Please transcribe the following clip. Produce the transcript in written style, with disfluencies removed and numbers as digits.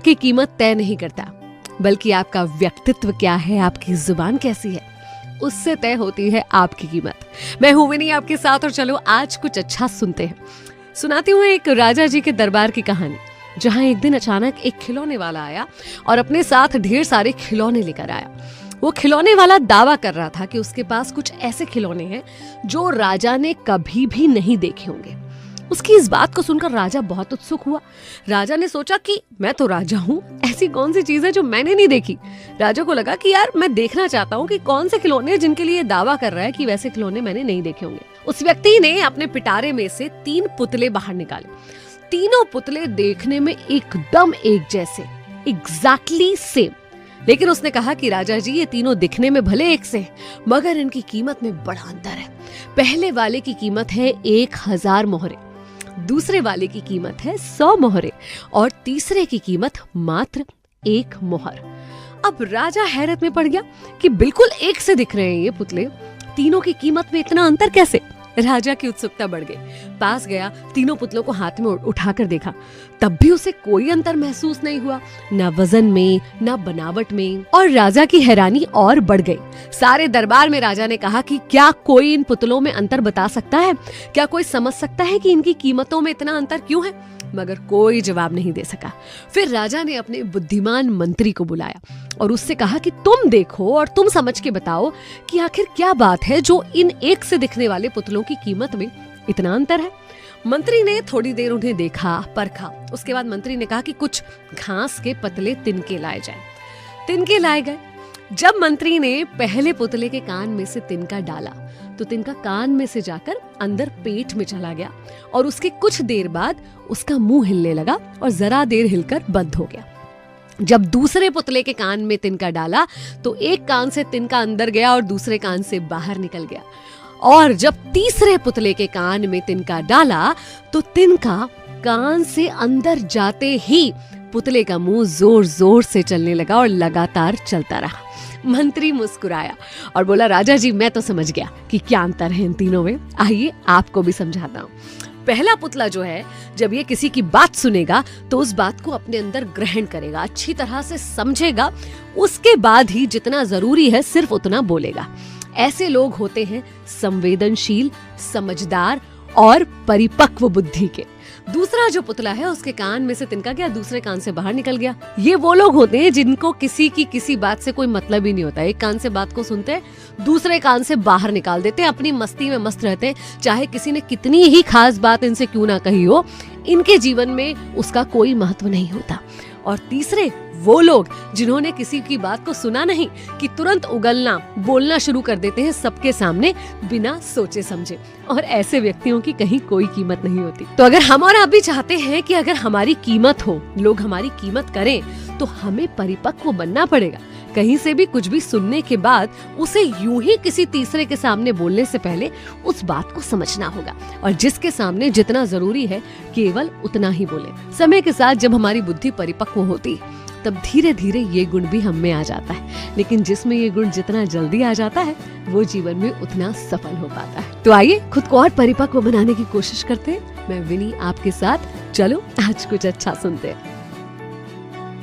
की कीमत तय नहीं करता, बल्कि आपका व्यक्तित्व क्या है, आपकी जुबान कैसी है, उससे तय होती है आपकी कीमत। मैं हूं विनी आपके साथ, और चलो आज कुछ अच्छा सुनते हैं। सुनाती हूँ एक राजा जी के दरबार की कहानी, जहां एक दिन अचानक एक खिलौने वाला आया और अपने साथ ढेर सारे खिलौने लेकर आया। वो खिलौने वाला दावा कर रहा था कि उसके पास कुछ ऐसे खिलौने हैं जो राजा ने कभी भी नहीं देखे होंगे। उसकी इस बात को सुनकर राजा बहुत उत्सुक हुआ। राजा ने सोचा कि मैं तो राजा हूँ, ऐसी कौन सी चीज है जो मैंने नहीं देखी। राजा को लगा कि यार मैं देखना चाहता हूँ कि कौन से खिलौने हैं जिनके लिए दावा कर रहा है कि वैसे खिलौने मैंने नहीं देखे होंगे। उस व्यक्ति ने अपने पिटारे में से 3 पुतले बाहर निकाले। तीनों पुतले देखने में एकदम एक जैसे, एग्जैक्टली सेम। लेकिन उसने कहा कि राजा जी, ये तीनों दिखने में भले एक से हैं, मगर इनकी कीमत में बड़ा अंतर है। पहले वाले की कीमत है 1000 मोहरे, दूसरे वाले की कीमत है 100 मोहरे, और तीसरे की कीमत मात्र 1 मोहर। अब राजा हैरत में पड़ गया कि बिल्कुल एक से दिख रहे हैं ये पुतले, तीनों की कीमत में इतना अंतर कैसे। राजा की उत्सुकता बढ़ गई, पास गया, तीनों पुतलों को हाथ में उठाकर देखा, तब भी उसे कोई अंतर महसूस नहीं हुआ, ना वजन में, ना बनावट में। और राजा की हैरानी और बढ़ गई। सारे दरबार में राजा ने कहा कि क्या कोई इन पुतलों में अंतर बता सकता है, क्या कोई समझ सकता है कि इनकी कीमतों में इतना अंतर क्यों है। मगर कोई जवाब नहीं दे सका। फिर राजा ने अपने बुद्धिमान मंत्री को बुलाया और उससे कहा कि तुम देखो और तुम समझ के बताओ कि आखिर क्या बात है जो इन एक से दिखने वाले पुतलों की कीमत में इतना अंतर है। मंत्री ने थोड़ी देर उन्हें देखा, परखा। उसके बाद मंत्री ने कहा कि कुछ घास के पतले तिनके लाए जाएं। तिनके लाए गए। जब मंत्री ने पहले पुतले के कान में से तिनका डाला तो तिनका कान में से जाकर अंदर पेट में चला गया, और उसके कुछ देर बाद उसका मुंह हिलने लगा और जरा देर हिलकर बंद हो गया। जब दूसरे पुतले के कान में तिनका डाला तो एक कान से तिनका अंदर गया और दूसरे कान से बाहर निकल गया, और जब तीसरे पुतले के कान में तिनका डाला तो तिनका कान से अंदर जाते ही पुतले का मुंह जोर जोर से चलने लगा और लगातार चलता रहा। मंत्री मुस्कुराया और बोला, राजा जी, मैं तो समझ गया कि क्या अंतर है इन तीनों में। आइए आपको भी समझाता हूँ। पहला पुतला जो है, जब ये किसी की बात सुनेगा तो उस बात को अपने अंदर ग्रहण करेगा, अच्छी तरह से समझेगा, उसके बाद ही जितना जरूरी है सिर्फ उतना बोलेगा। ऐसे लोग होते हैं संवेदनशील, समझदार और परिपक्व बुद्धि के। दूसरा जो पुतला है, उसके कान में से तिनका गया, दूसरे कान से बाहर निकल गया। ये वो लोग होते हैं जिनको किसी की किसी बात से कोई मतलब ही नहीं होता। एक कान से बात को सुनते हैं, दूसरे कान से बाहर निकाल देते हैं, अपनी मस्ती में मस्त रहते हैं, चाहे किसी ने कितनी ही खास बात इनसे क्यों ना कही हो, इनके जीवन में उसका कोई महत्व नहीं होता। और तीसरे वो लोग जिन्होंने किसी की बात को सुना नहीं कि तुरंत उगलना, बोलना शुरू कर देते हैं सबके सामने बिना सोचे समझे, और ऐसे व्यक्तियों की कहीं कोई कीमत नहीं होती। तो अगर हम और आप भी चाहते हैं कि अगर हमारी कीमत हो, लोग हमारी कीमत करें, तो हमें परिपक्व बनना पड़ेगा। कहीं से भी कुछ भी सुनने के बाद उसे यूं ही किसी तीसरे के सामने बोलने से पहले उस बात को समझना होगा, और जिसके सामने जितना जरूरी है केवल उतना ही बोले। समय के साथ जब हमारी बुद्धि परिपक्व होती तब धीरे धीरे ये गुण भी हम में आ जाता है, लेकिन जिसमें ये गुण जितना जल्दी आ जाता है वो जीवन में उतना सफल हो पाता है। तो आइए खुद को और परिपक्व बनाने की कोशिश करते हैं। मैं विनी आपके साथ, चलो आज कुछ अच्छा सुनते हैं।